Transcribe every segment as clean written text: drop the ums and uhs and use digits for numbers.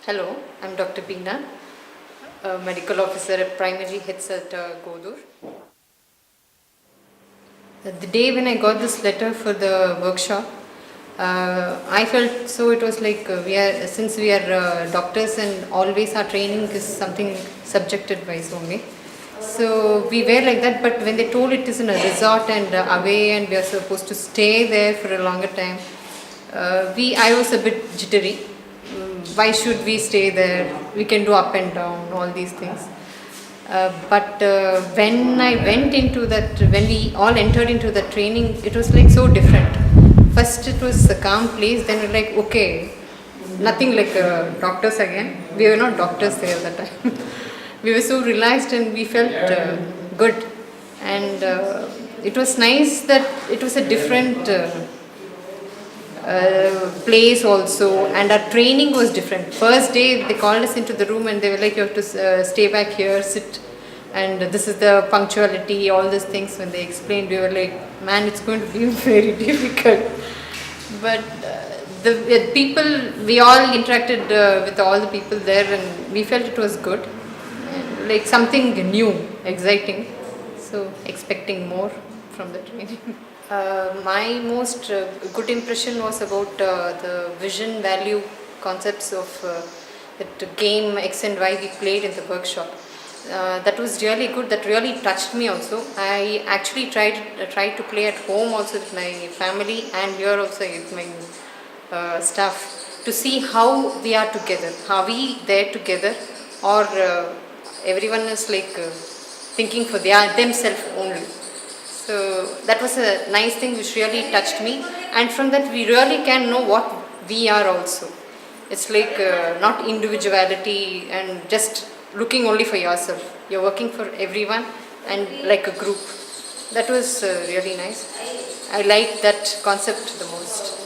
Hello, I'm Dr. Beena, a medical officer at Primary Hits at Godur. The day when I got this letter for the workshop, I felt so it was like since we are doctors and always our training is something subjected wise only. So we were like that, but when they told it is in a resort and away and we are supposed to stay there for a longer time, I was a bit jittery. Why should we stay there? We can do up and down, all these things. But when I went into that, when we all entered into the training, it was like so different. First, it was a calm place, then we're like, okay, nothing like doctors again. We were not doctors there at that time. We were so relaxed and we felt good. And it was nice that it was a different. Place also, and our training was different. First day they called us into the room and they were like, you have to stay back here, sit, and this is the punctuality, all these things. When they explained, we were like, man, it's going to be very difficult. But the people, we all interacted with all the people there and we felt it was good, like something new, exciting, so expecting more from the training. My most good impression was about the vision value concepts of that game X and Y we played in the workshop. That was really good. That really touched me also. I actually tried to play at home also with my family and here also with my staff to see how we are together. Are we there together, or everyone is like thinking for themselves only? So that was a nice thing which really touched me, and from that we really can know what we are also. It's like not individuality and just looking only for yourself. You're working for everyone and like a group. That was really nice. I like that concept the most.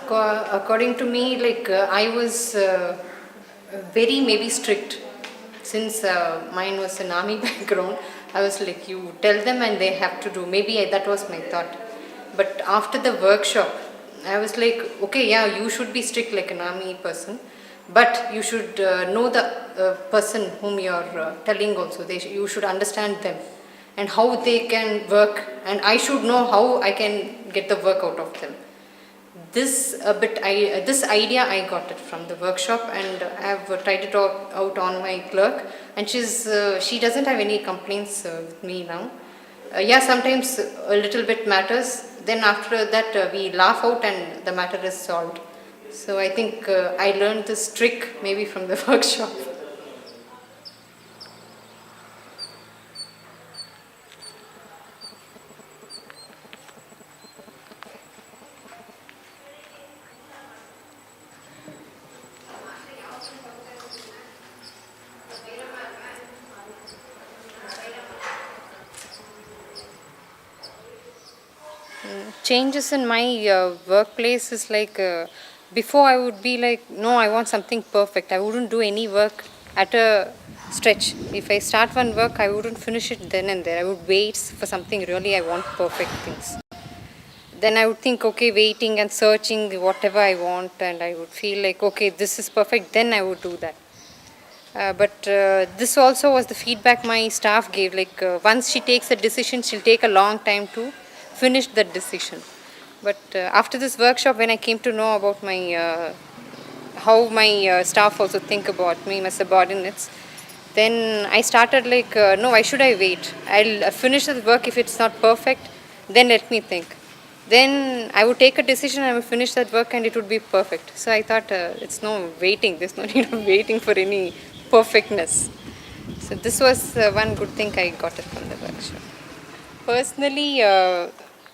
According to me, like I was very maybe strict since mine was an army background. I was like, you tell them and they have to do. Maybe that was my thought. But after the workshop, I was like, okay, yeah, you should be strict like an army person, but you should know the person whom you are telling also. You should understand them and how they can work, and I should know how I can get the work out of them. This idea I got it from the workshop, and I have tried it out on my clerk, and she doesn't have any complaints with me now. Yeah, sometimes a little bit matters. Then after that we laugh out and the matter is solved. So I think I learned this trick maybe from the workshop. Changes in my workplace is like before I would be like, no, I want something perfect. I wouldn't do any work at a stretch. If I start one work, I wouldn't finish it then and there. I would wait for something really I want perfect things. Then I would think, okay, waiting and searching whatever I want, and I would feel like, okay, this is perfect, then I would do that. But this also was the feedback my staff gave. Like once she takes a decision, she'll take a long time to finish that decision. But after this workshop, when I came to know about my how my staff also think about me, my subordinates, then I started like, no, why should I wait? I'll finish the work. If it's not perfect, then let me think. Then I would take a decision, I would finish that work and it would be perfect. So I thought it's no waiting, there's no need of waiting for any perfectness. So this was one good thing I got it from the workshop. Personally,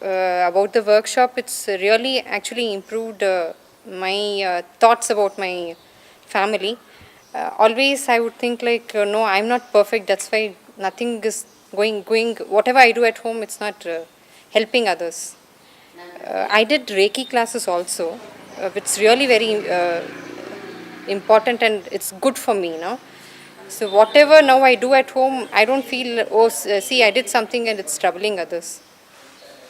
about the workshop, it's really actually improved my thoughts about my family. Always I would think like, no, I'm not perfect, that's why nothing is going, whatever I do at home, it's not helping others. I did Reiki classes also. It's really very important and it's good for me now. So whatever now I do at home, I don't feel, oh, see, I did something and it's troubling others.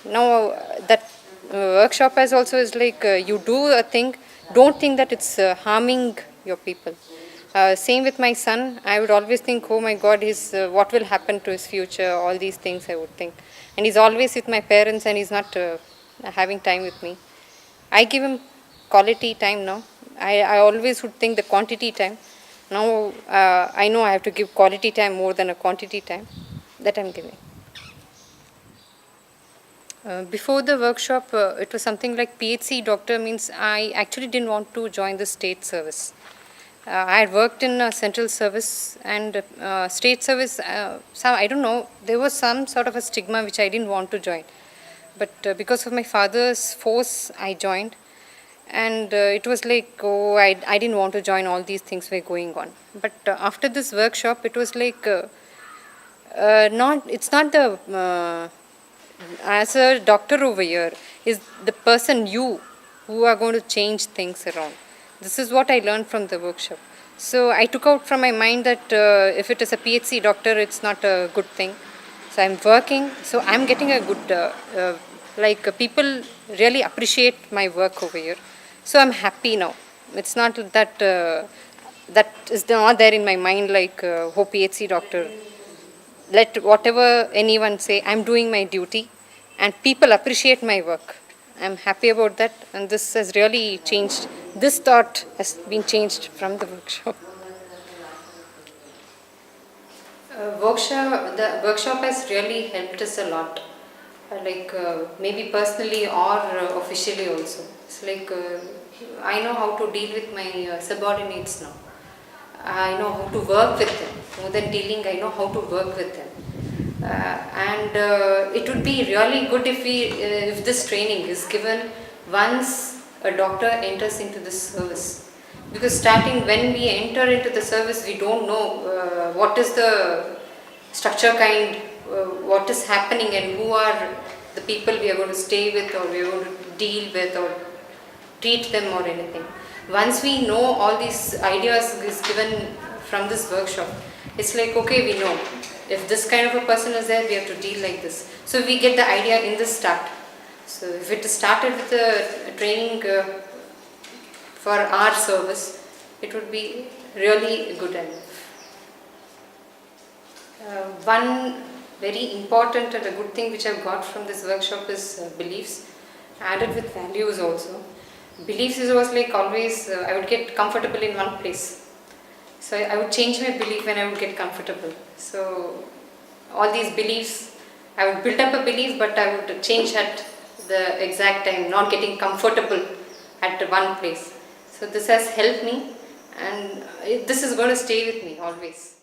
Now that workshop as also is like you do a thing, don't think that it's harming your people. Same with my son, I would always think, oh my God, what will happen to his future, all these things I would think. And he's always with my parents and he's not having time with me. I give him quality time now. I always would think the quantity time. Now I know I have to give quality time more than a quantity time that I'm giving. Before the workshop, it was something like PHC doctor means I actually didn't want to join the state service. I had worked in a central service and state service. I don't know, there was some sort of a stigma which I didn't want to join. But because of my father's force, I joined. And it was like, oh, I didn't want to join, all these things were going on. But after this workshop, it was like, it's not the, as a doctor over here, is the person who are going to change things around. This is what I learned from the workshop. So I took out from my mind that if it is a PHC doctor, it's not a good thing. So I'm working, so I'm getting a good, people really appreciate my work over here. So I'm happy now. It's not that, that is not there in my mind like, oh, PHC doctor. Let whatever anyone say, I'm doing my duty and people appreciate my work. I'm happy about that, and this has really changed. This thought has been changed from the workshop. The workshop has really helped us a lot, maybe personally or officially also. It's like I know how to deal with my subordinates now. I know how to work with them. More than dealing, I know how to work with them. It would be really good if this training is given once a doctor enters into this service. Because starting when we enter into the service, we don't know what is the structure kind, what is happening and who are the people we are going to stay with or we are going to deal with or treat them or anything. Once we know all these ideas is given from this workshop, it's like, okay, we know if this kind of a person is there, we have to deal like this. So we get the idea in the start. So if it started with a training for our service, it would be really good enough. One very important and a good thing which I've got from this workshop is beliefs, added with values also. Beliefs was like always, I would get comfortable in one place. So I would change my belief when I would get comfortable. So all these beliefs, I would build up a belief, but I would change at the exact time, not getting comfortable at one place. So this has helped me, and this is going to stay with me always.